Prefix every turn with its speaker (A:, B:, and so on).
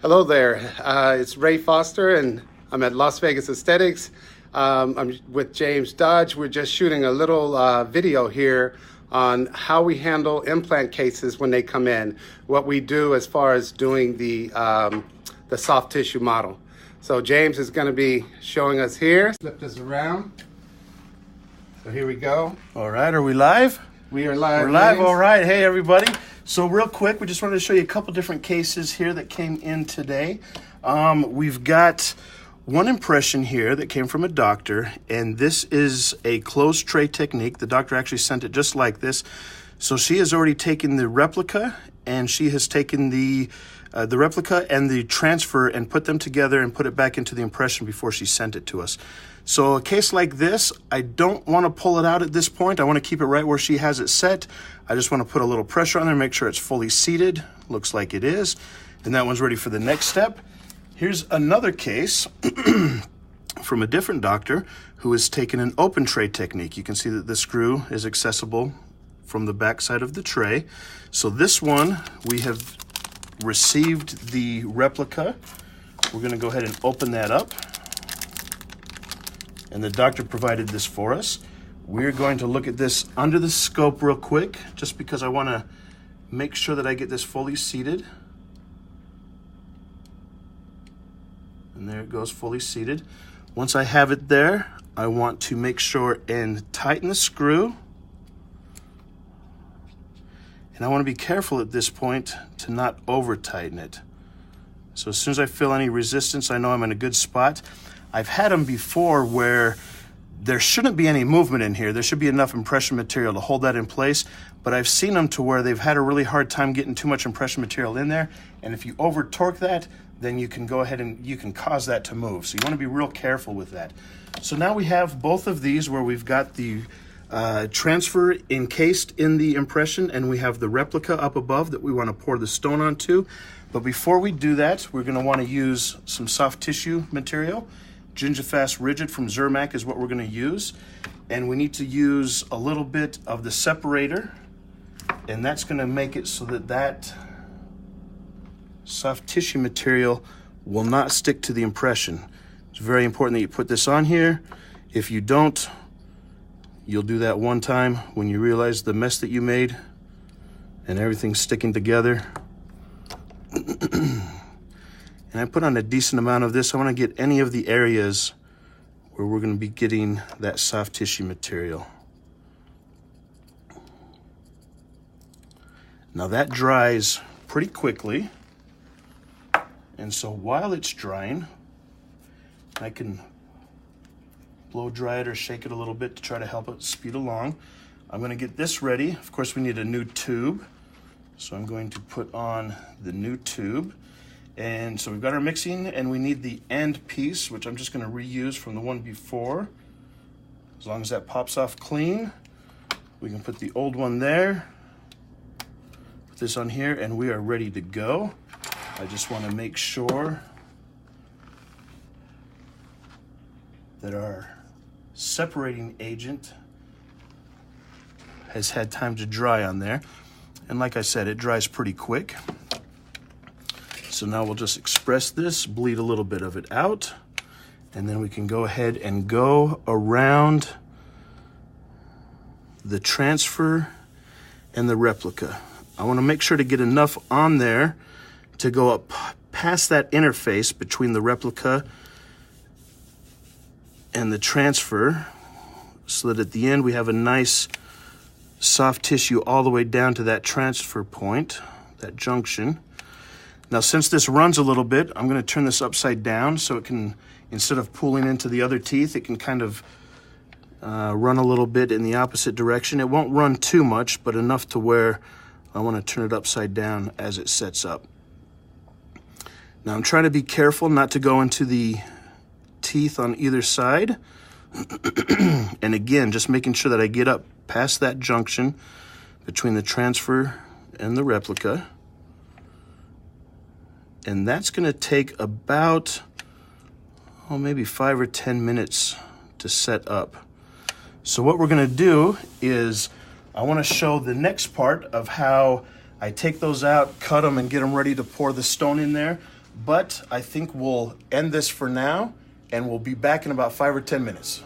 A: Hello there, it's Ray Foster and I'm at Las Vegas Aesthetics. I'm with James Dodge. We're just shooting a little video here on how we handle implant cases when they come in, what we do as far as doing the soft tissue model. So James is going to be showing us here. Flip this around. So here we go.
B: All right, are we live?
A: We are live.
B: We're live,
A: James.
B: all right. Hey, everybody. So real quick, we just wanted to show you a couple different cases here that came in today. We've got one impression here that came from a doctor, and this is a closed tray technique. The doctor actually sent it just like this. So she has already taken the replica, and she has taken the replica and the transfer and put them together and put it back into the impression before she sent it to us. So a case like this, I don't want to pull it out at this point. I want to keep it right where she has it set. I just want to put a little pressure on there, make sure it's fully seated. Looks like it is. And that one's ready for the next step. Here's another case from a different doctor who has taken an open tray technique. You can see that the screw is accessible from the back side of the tray. So this one, we have received the replica. We're going to go ahead and open that up. And the doctor provided this for us. We're going to look at this under the scope real quick, just because I want to make sure that I get this fully seated. And there it goes, fully seated. Once I have it there, I want to make sure and tighten the screw. And I want to be careful at this point to not over tighten it. So as soon as I feel any resistance, I know I'm in a good spot. I've had them before where there shouldn't be any movement in here. There should be enough impression material to hold that in place, but I've seen them to where they've had a really hard time getting too much impression material in there, and if you over torque that, then you can go ahead and you can cause that to move. So you want to be real careful with that. So now we have both of these where we've got the transfer encased in the impression, and we have the replica up above that we want to pour the stone onto. But before we do that, we're going to want to use some soft tissue material. Gingiva Rigid from Zermac is what we're going to use, and we need to use a little bit of the separator, and that's going to make it so that that soft tissue material will not stick to the impression. It's very important that you put this on here. If you don't, you'll do that one time when you realize the mess that you made and everything's sticking together. And I put on a decent amount of this. I want to get any of the areas where we're going to be getting that soft tissue material. Now that dries pretty quickly. And so while it's drying, I can blow dry it or shake it a little bit to try to help it speed along. I'm going to get this ready. Of course, we need a new tube. So I'm going to put on the new tube. And so we've got our mixing, and we need the end piece, which I'm just going to reuse from the one before. As long as that pops off clean, we can put the old one there. Put this on here, and we are ready to go. I just want to make sure that our separating agent has had time to dry on there. And like I said, it dries pretty quick. So now we'll just express this, bleed a little bit of it out, and then we can go ahead and go around the transfer and the replica. I want to make sure to get enough on there to go up past that interface between the replica and the transfer, so that at the end we have a nice soft tissue all the way down to that transfer point, that junction. Now, since this runs a little bit, I'm going to turn this upside down so it can, instead of pulling into the other teeth, it can kind of run a little bit in the opposite direction. It won't run too much, but enough to where I want to turn it upside down as it sets up. Now, I'm trying to be careful not to go into the teeth on either side. And again, just making sure that I get up past that junction between the transfer and the replica. And that's going to take about, maybe 5 or 10 minutes to set up. So what we're going to do is I want to show the next part of how I take those out, cut them, and get them ready to pour the stone in there. But I think we'll end this for now, and we'll be back in about 5 or 10 minutes.